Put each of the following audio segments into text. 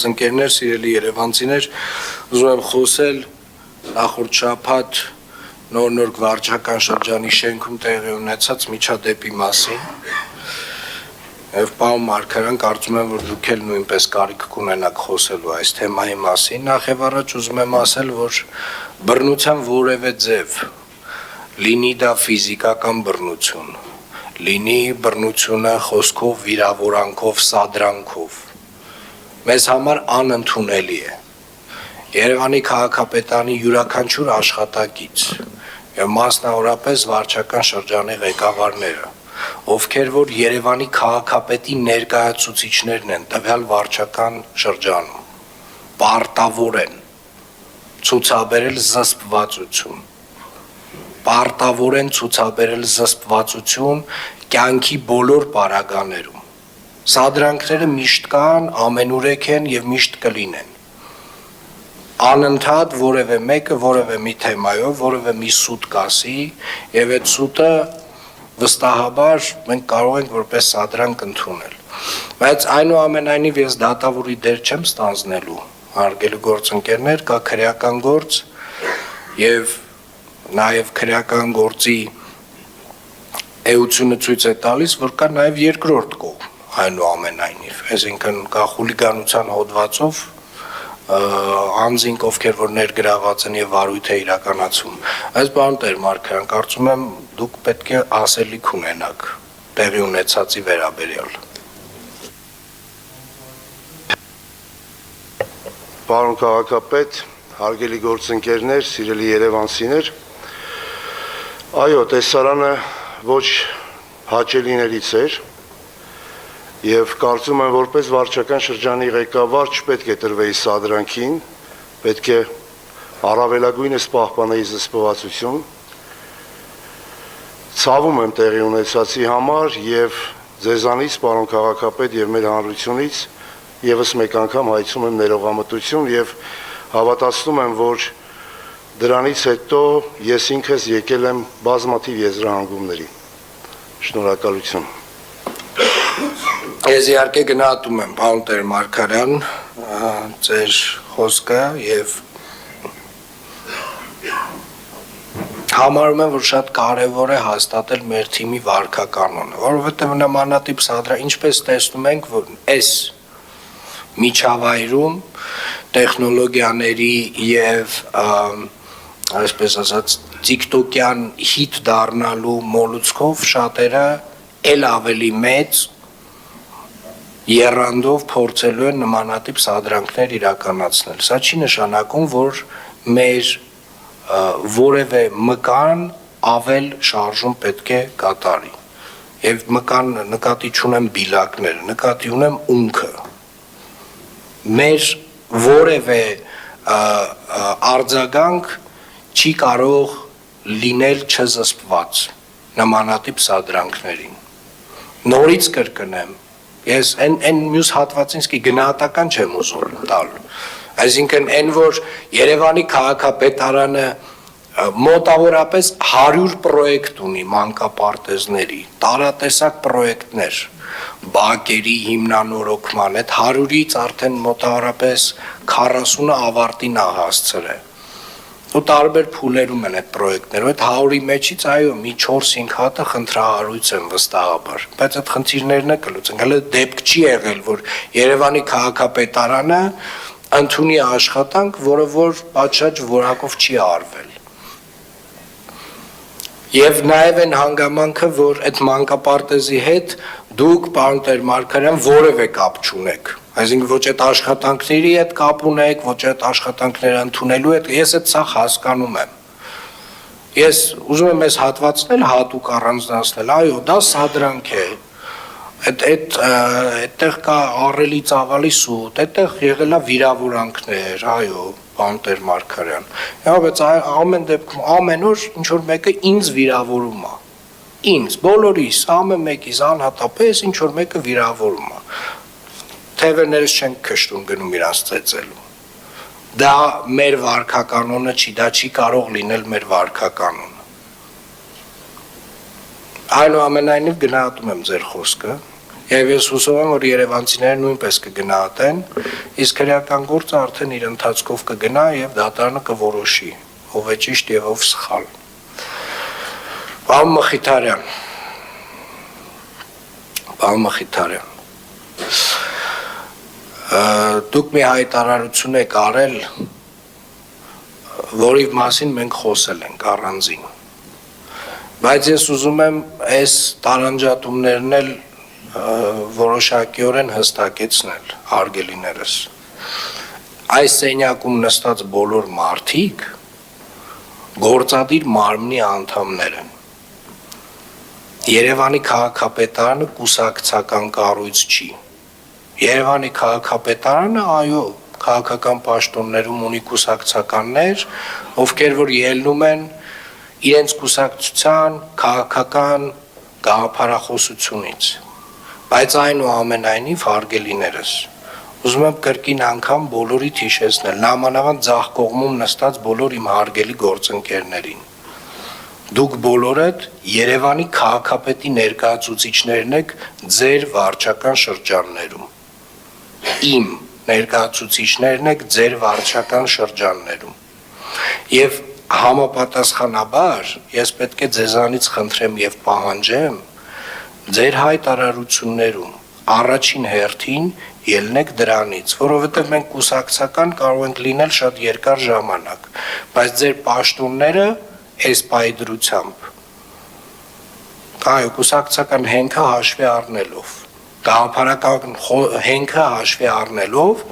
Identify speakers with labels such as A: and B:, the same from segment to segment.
A: գործընկերներ, սիրելի երևանցիներ, ուզում եմ խոսել նախորդ շաբաթ նոր վարչական շրջանի շենքում տեղի ունեցած միջադեպի մասին։ Եվ պարոն Մարգարյան, կարծում եմ, որ դուք էլ նույնպես կարիք կունենաք խոսելու այս թեմայի մասին։ Նախ եւ առաջ ուզում եմ ասել, որ բռնության որևէ ձև, լինի դա ֆիզիկական բռնություն, լինի բռնությունը խոսքով, վիրավորանքով, սադրանքով, մեզ համար անընդունելի է։ Երևանի քաղաքապետարանի յուրաքանչյուր աշխատակից եւ մասնավորապես վարչական շրջանի ղեկավարները, ովքեր որ Երևանի քաղաքապետի ներկայացուցիչներն են տվյալ վարչական շրջանում, պարտավոր են ցուցաբերել զսպվածություն կյանքի բոլոր պարագաներում։ Սադրանքները միշտ կան, ամենուրեք են եւ միշտ կլինեն։ Անընդհատ որևէ մեկը որևէ մի թեմայով, որևէ մի սուտ կասի եւ այդ սուտը վստահաբար մենք կարող ենք որպես սադրանք ընդունել։ Բայց այնուամենայնիվ ես դատավորի դեր չեմ ստանձնելու, հարգելի գործընկերներ, կա քրեական գործ եւ նաեւ քրեական գործի էությունը ցույց է տալիս, որ կա նաեւ երկրորդ կողմ, այնուամենայնիվ, այսինքն կա խուլիգանության հոդվածով անձինք, ովքեր որ ներգրաված են եւ վարույթ է իրականացում։ Այս բան Տեր Մարգարյան, կարծում եմ դուք պետք է ասելիք ունենաք տեղի ունեցածի վերաբերյալ։
B: Պարոն քաղաքապետ, հարգելի գործընկերներ, սիրելի երևանցիներ, այո, տեսարանը ոչ հաճելիներից էր եւ կարծում եմ, որպես վարչական շրջանի ղեկավար չպետք է տրվեի սադրանքին, պետք է առավելագույնս պահպանեի զսպվածություն։ Ցավում եմ տեղի ունեցածի համար եւ ձեզանից, պարոն քաղաքապետ, եւ մեր հանրությունից եւս մեկ անգամ հայցում եմ ներողամտություն եւ հավատացնում եմ, որ դրանից հետո ես ինքս եկել եմ բազմաթիվ եզրահանգումների։ Շնորհակալություն։
A: Ես իհարկե գնահատում եմ, պարոն Տեր Մարգարյան, ձեր խոսքը եւ համարում եմ, որ շատ կարեւոր է հաստատել մեր թիմի վարքականոնը, որովհետեւ նմանատիպ սադրանք, ինչպես տեսնում ենք, որ այս միջավայրում տեխնոլոգիաների եւ այսպես ասած TikTok-յան հիթ դառնալու մոլուցքով շատերը ել ավելի մեծ եռանդով փորձելու են նմանատիպ սադրանքներ իրականացնել։ Սա չի նշանակում, որ մեր որևէ մկան ավել շարժում պետք է կատարի։ Եվ մկան նկատի չունեմ բիլակները, նկատի ունեմ ունքը։ Մեր որևէ արձագանք չի կարող լինել չզսպված նմանատիպ սադրանքներին։ Նորից կրկնեմ, ես այն մյուս հատվածին գնահատական չեմ ուզում տալ։ Այսինքն այն, որ Երևանի քաղաքապետարանը մոտավորապես 100 պրոյեկտ ունի մանկապարտեզների, տարատեսակ պրոյեկտներ, բակերի հիմնանորոգման, այդ 100-ից արդեն մոտավորապես 40-ը ավարտին է հասցրել։ Ու տարբեր փուլերում են այդ պրոյեկտները, այդ 100-ի մեջից այո, մի 4-5 հատը խնդրահարույց են վստահաբար, բայց այդ խնդիրներն է կլուծենք։ Հələ դեպք չի եղել, որ Երևանի քաղաքապետարանը ընդունի աշխատանք, որը որ պատշաճ որակով չի արվել։ Եվ նաև այն հանգամանքը, որ այդ մանկապարտեզի հետ դուք, պարոն Տեր Մարգարյան, որևէ կապ չունեք։ Այսինքն ոչ այդ աշխատանքների հետ կապ ունեք, ոչ այդ աշխատանքները ընդունելու հետ, ես այդ սա հասկանում եմ։ Ես ուզում եմ այս հատվածնել հատուկ առանձնացնել, այո, դա սադրանք է։ Այդտեղ կա առելի ծավալի սուտ, այդտեղ եղել է վիրավորանքներ, այո, պարոն Տեր Մարգարյան։ Բայց ամեն դեպքում ամեն օր ինչ որ մեկը ինձ վիրավորում է։ Ինձ, բոլորիս, ամեն մեկիս անհատապես ինչ որ մեկը վիրավորում է։ Թևերներս չեն քշտում գնում իրանց ծեծելու։ Դա մեր վարքականոնը չի, դա չի կարող լինել մեր վարքականոնը։ Այնուամենայնիվ գնահատում եմ ձեր խոսքը Եվ ես հուսով եմ, որ երևանցիները նույնպես կգնահատեն, իսկ քրեական գործը արդեն իր ընթացքով կգնա եւ դատարանը կորոշի, ով է ճիշտ եւ ով սխալ։ Պարոն Մխիթարյան, դուք մի հայտարարություն եք արել, որի մասին մենք խոսել ենք առանձին, բայց ես ուզում եմ այս տարանջատումներն էլ որոշակիորեն հստակեցնել, հարգելիներս, այս սենյակում նստած բոլոր մարդիկ գործադիր մարմնի անդամներ են, Երևանի քաղաքապետարանը կուսակցական կառույց չի, Երևանի քաղաքապետարանը, այո, քաղաքական պաշտոններում ունի կուսակցականներ, ովքեր որ ելնում են իրենց կուսակցության քաղաքական գաղափարախոսությունից, բայց այնուամենայնիվ հարգելիներս, ուզում եմ կրկին անգամ բոլորիդ հիշեցնել, նամանավանդ ձախ կողմում նստած բոլոր իմ հարգելի գործընկերներին, դուք բոլորդ Երևանի քաղաքապետի ներկայացուցիչներն եք ձեր վարչական շրջաններում, իմ ներկայացուցիչներն եք ձեր վարչական շրջաններում, եւ համապատասխանաբար ես պետք է ձեզանից խնդրեմ եւ պահանջեմ ձեր հայտարարություններում առաջին հերթին ելնեք դրանից, որովհետեւ մենք կուսակցական կարող ենք լինել շատ երկար ժամանակ, բայց ձեր պաշտոնները այս պայդրությամբ, այո, կուսակցական հենքը հաշվի առնելով, գաղափարական հենքը հաշվի առնելով,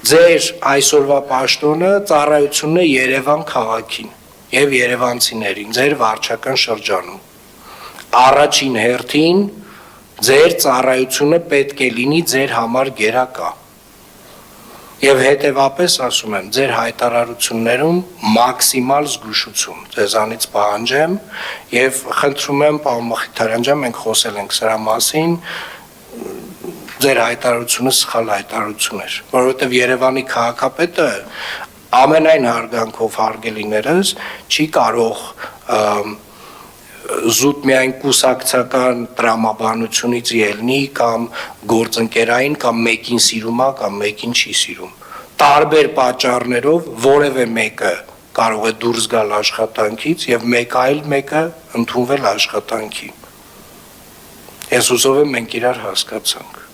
A: ձեր այսօրվա պաշտոնը ծառայությունն է Երևան քաղաքին եւ երևանցիներին, ձեր վարչական շրջանում, առաջին հերթին ձեր ծառայությունը պետք է լինի ձեր համար գերակա, եւ հետեւապես ասում եմ, ձեր հայտարարություններում մաքսիմալ զգուշություն ձեզանից պահանջեմ եւ խնդրում եմ, պարոն Մխիթարյան ջան, մենք խոսել ենք սրա մասին, ձեր հայտարարությունը սխալ հայտարարություն էր, որովհետեւ Երևանի քաղաքապետը ամենայն հարգանքով հարգելիներս չի կարող զուտ միայն կուսակցական տրամաբանությունից ելնի կամ գործընկերային կամ մեկին սիրում է կամ մեկին չի սիրում, տարբեր պատճառներով որևէ մեկը կարող է դուրս գալ աշխատանքից եւ մեկ այլ մեկը ընդունվել աշխատանքի, ես հուսով եմ մենք իրար հասկացանք,